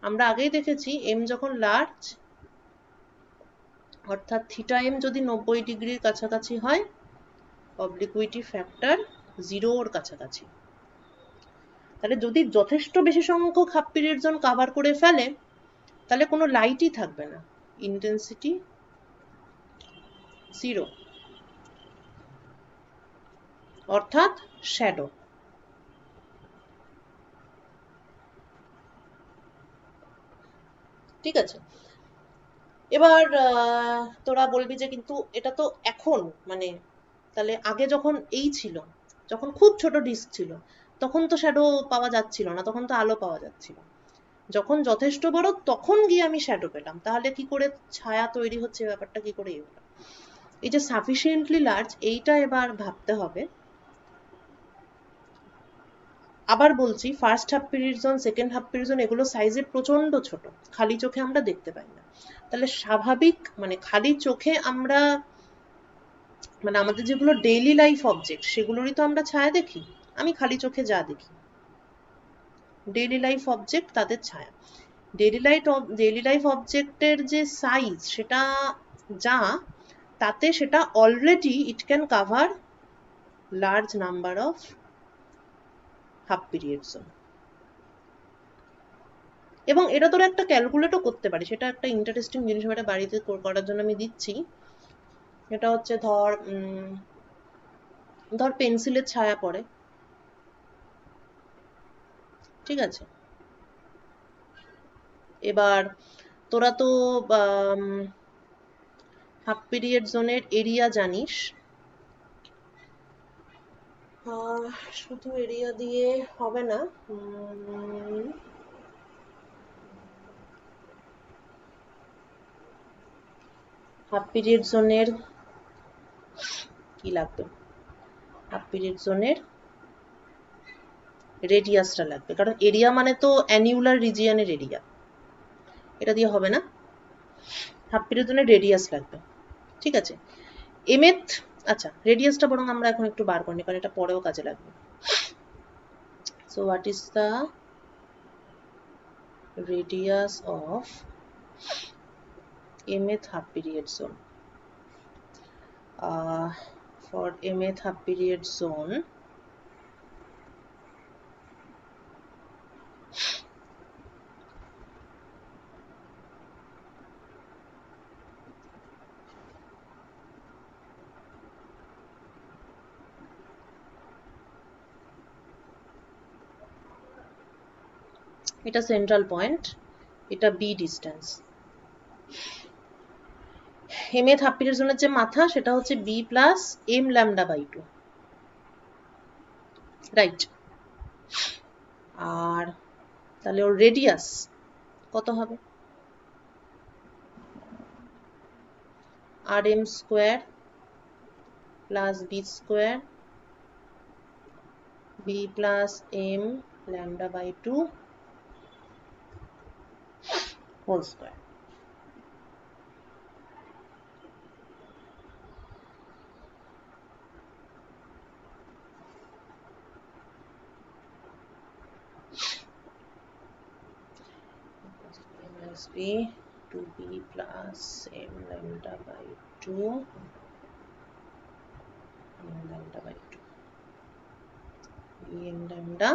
আমরা আগেই দেখেছি m যখন লার্জ অর্থাৎ থিটা m যদি 90 ডিগ্রির কাছাকাছি হয়, অবলিকুইটি ফ্যাক্টর 0 এর কাছাকাছি। তাহলে যদি যথেষ্ট বেশি সংখ্যক হাফ পিরিয়ড জোন কভার করে ফেলে, তাহলে কোনো লাইটই থাকবে না, ইন্টেন্সিটি 0, অর্থাৎ শ্যাডো। ঠিক আছে, এবার তোরা বলবি যে কিন্তু এটা তো এখন, মানে তাহলে আগে যখন এই ছিল, যখন খুব ছোট ডিস্ক ছিল, তখন তো শ্যাডো পাওয়া যাচ্ছিল না, তখন তো আলো পাওয়া যাচ্ছিল। যখন যথেষ্ট বড় তখন গিয়ে আমি শ্যাডো পেলাম, তাহলে কি করে ছায়া তৈরি হচ্ছে, ব্যাপারটা কি করে হলো? এই যে সাফিসিয়েন্টলি লার্জ, এইটা এবার ভাবতে হবে। আবার বলছি, first half period zone, second half period zone এগুলো সাইজে প্রচন্ড ছোট, খালি চোখে আমরা দেখতে পাই না। তাহলে স্বাভাবিক, মানে খালি চোখে আমরা, মানে আমাদের যেগুলো ডেইলি লাইফ অবজেক্ট সেগুলোরই তো আমরা ছায়া দেখি। আমি খালি চোখে যা দেখি ডেইলি লাইফ অবজেক্ট, তাদের ছায়া। ডেইলি লাইফ অবজেক্টের যে সাইজ সেটা যা, তাতে সেটা already it can cover large number of half period zone. এবং এটা তোরা একটা ক্যালকুলেটও করতে পারি, সেটা একটা ইন্টারেস্টিং জিনিস, এটা বাড়িতে করার জন্য আমি দিচ্ছি। এটা হচ্ছে ধর পেন্সিলের ছায়া পড়ে, ঠিক আছে? এবার তোরা তো হাফ পিরিয়ড জোনের এরিয়া জানিস, শুধু এরিয়া দিয়ে হবে না, হাফ পিরিয়ড জোনের কি লাগবে, হাফ পিরিয়ড জোনের রেডিয়াসটা লাগবে, কারণ এরিয়া মানে তো অ্যানিউলার রিজিয়নের এরিয়া, এটা দিয়ে হবে না, হাফ পিরিয়ড জোনের রেডিয়াস লাগবে। ঠিক আছে, এমএথ, আচ্ছা রেডিয়াসটা বরং আমরা এখন একটু বার করি কারণ এটা পরেও কাজে লাগবে। So what is the radius of mth half period zone? For mth half period zone, এটা সেন্ট্রাল পয়েন্ট, এটা b distance, mth half period zone এর যে মাথা সেটা হচ্ছে b plus m lambda by 2, right. আর তাহলে ওর রেডিয়াস কত হবে, rm square plus b square b plus m lambda by 2 whole square. B 2b plus m lambda by 2 m lambda by 2 m lambda,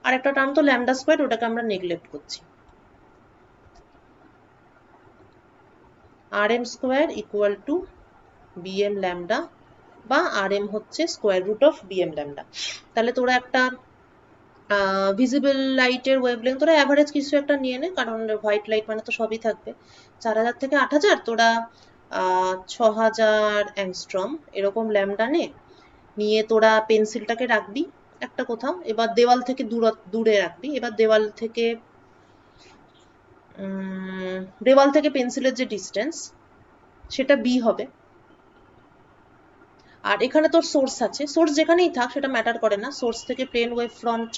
আর একটা টার্ম তো lambda square, ওটাকে আমরা neglect করছি। rm square equal to bm lambda, বা rm হচ্ছে square root of bm lambda. তাহলে তোরা একটা ভিজিবল লাইটের ওয়েভলেংথ তোরা অ্যাভারেজ কিছু একটা নিয়ে নে, কারণ হোয়াইট লাইট মানে তো সবই থাকবে, 4000 থেকে 8000, তোরা 6000 অ্যাংস্ট্রম এরকম ল্যামডা নিয়ে তোরা পেন্সিলটাকে রাখবি একটা কোথাও, এবার দেওয়াল থেকে দূরে রাখবি, এবার দেওয়াল থেকে পেন্সিলের যে ডিস্টেন্স সেটা বি হবে। আর এখানে তোর সোর্স আছে, সোর্স যেখানেই থাক সেটা ম্যাটার করে না, সোর্স থেকে প্লেন ওয়েভ ফ্রন্ট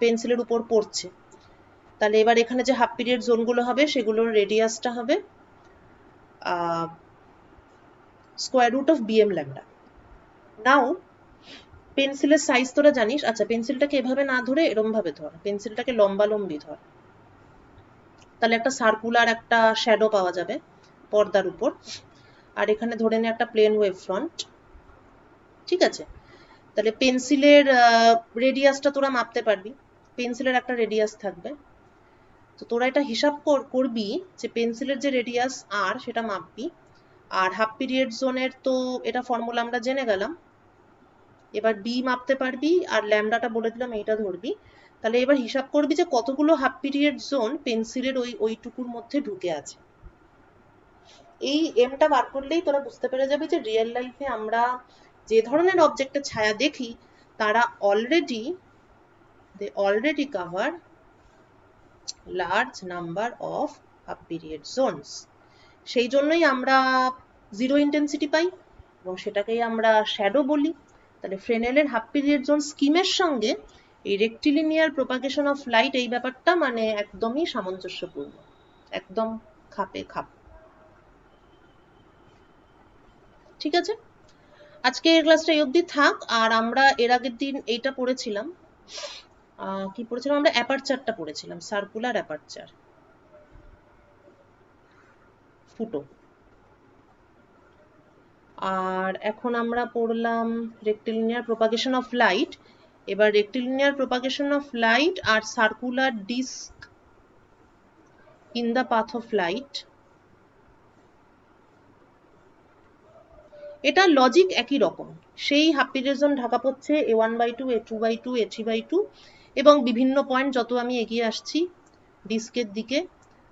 পেন্সিলের উপর পড়ছে। তাহলে এবার এখানে যে হাফ পিরিয়ড জোনগুলো হবে সেগুলোর রেডিয়াসটা হবে square root of BM lambda. Now পেন্সিলের সাইজ তোরা জানিস, আচ্ছা পেন্সিলটাকে এভাবে না ধরে এরম ভাবে ধর, পেন্সিলটাকে লম্বালম্বি ধর, তাহলে একটা সার্কুলার একটা শ্যাডো পাওয়া যাবে পর্দার উপর। আর এখানে ধরে নে একটা প্লেন ওয়েভ ফ্রন্ট, ঠিক আছে। তাহলে পেন্সিলের রেডিয়াসটা তোরা মাপতে পারবি, পেন্সিলের একটা রেডিয়াস থাকবে, তো তোরা এটা হিসাব করবি যে পেন্সিলের যে রেডিয়াস আর সেটা মাপবি। আর হাফ পিরিয়ড জোনের তো এটা ফর্মুলা আমরা জেনে গেলাম, এবার বি মাপতে পারবি আর ল্যামডাটা বলে দিলাম এইটা ধরবি। তাহলে এবার হিসাব করবি যে কতগুলো হাফ পিরিয়ড জোন পেন্সিলের ওইটুকুর মধ্যে ঢুকে আছে। এই এমটা বার করলেই তোরা বুঝতে পেরে যাবি যে রিয়েল লাইফে আমরা যে ধরনের অবজেক্টের ছায়া দেখি তারা already cover large number of half period Jones. সেই জন্যই আমরা জিরো ইন্টেন্সিটি পাই এবং সেটাকেই আমরা শ্যাডো বলি। তাহলে ফ্রেনেলের হাফ পিরিয়ড জোন স্কিমের সঙ্গে এই রেক্টিলিনিয়ার প্রপাগেশন অফ লাইট এই ব্যাপারটা মানে একদমই সামঞ্জস্যপূর্ণ, একদম খাপে খাপ। ঠিক আছে, আজকে এই ক্লাসটা এই অবধি থাক। আর আমরা এর আগের দিন এইটা পড়েছিলাম, কি পড়েছিলাম আমরা, অ্যাপারচারটা পড়েছিলাম, সার্কুলার অ্যাপারচার ফুটো। আর এখন আমরা পড়লাম রেক্টিলিনিয়ার প্রপাগেশন অফ লাইট। এবার রেক্টিলিনিয়ার প্রপাগেশন অফ লাইট আর circular disc in the path of light, এটা লজিক একই রকম। সেই হাফ পিরিয়ড জোন ঢাকা পড়ছে A1/2, A2/2, A3/2 এবং বিভিন্ন পয়েন্ট যত আমি এগিয়ে আসছি ডিস্কের দিকে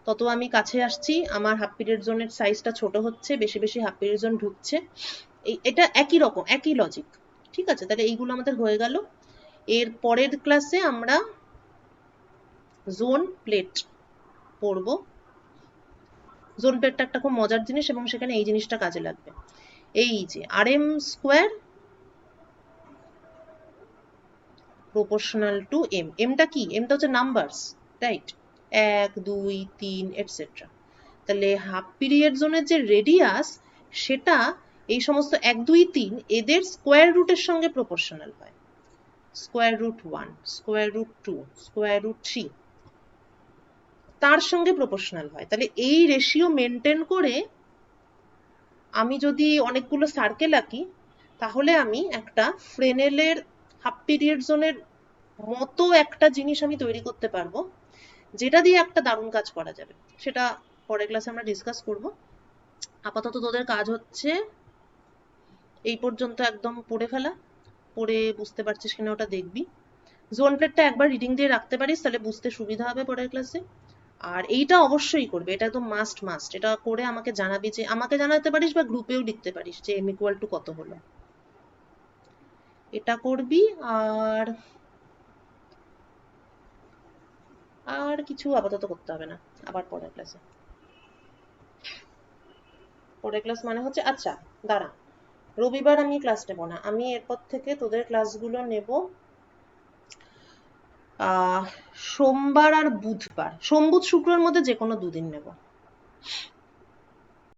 তত আমি কাছে আসছি, আমার হাফ পিরিয়ড জোনের সাইজটা ছোট হচ্ছে, বেশি বেশি হাফ পিরিয়ড জোন ঢুকছে। এটা একই রকম, একই লজিক। ঠিক আছে, তাহলে এইগুলো আমাদের হয়ে গেল। এর পরের ক্লাসে আমরা জোন প্লেট পড়বো। জোন প্লেটটা একটা খুব মজার জিনিস এবং সেখানে এই জিনিসটা কাজে লাগবে। এই যে RM square proportional to M। এমটা কি? এমটা হচ্ছে নাম্বারস, রাইট? 1 2 3 এটসেট্রা। তাহলে হাফ পিরিয়ড জোনের যে রেডিয়াস, সেটা এই সমস্ত 1 2 3 এদের স্কোয়ার রুটের সঙ্গে প্রপোর্শনাল হয়। Square root 1, square root 2, square root 3 তার সঙ্গে প্রপোর্শনাল হয়। তাহলে এই রেশিও মেনটেন করে আমি যদি অনেকগুলো সার্কেল আঁকি, তাহলে আমি একটা ফ্রেনেলের হাফ পিরিয়ড জোনের মতো একটা জিনিস আমি তৈরি করতে পারবো, যেটা দিয়ে একটা দারুণ কাজ করা যাবে। সেটা পরের ক্লাসে আমরা ডিসকাস করব। আপাতত তোদের কাজ হচ্ছে এই পর্যন্ত একদম পড়ে ফেলা, পড়ে বুঝতে পারছিস কিনা ওটা দেখবি। জোন প্লেটটা একবার রিডিং দিয়ে রাখতে পারিস, তাহলে বুঝতে সুবিধা হবে পরের ক্লাসে। আর এইটা অবশ্যই করবে, এটা একদম মাস্ট। এটা করে আমাকে জানাবি, যে আমাকে জানাতে পারিস বা গ্রুপেও লিখতে পারিস যে m ইকুয়াল টু কত হলো। এটা করবি। আর আর কিছু আপাতত করতে হবে না, আবার পরের ক্লাসে। পরের ক্লাস মানে হচ্ছে, আচ্ছা দাঁড়া, রবিবার আমি ক্লাস নেব না, আমি এরপর থেকে তোদের ক্লাসগুলো নেব সোমবার আর বুধবার, সোম বুধ শুক্রের মধ্যে যে কোনো দুদিন নেব।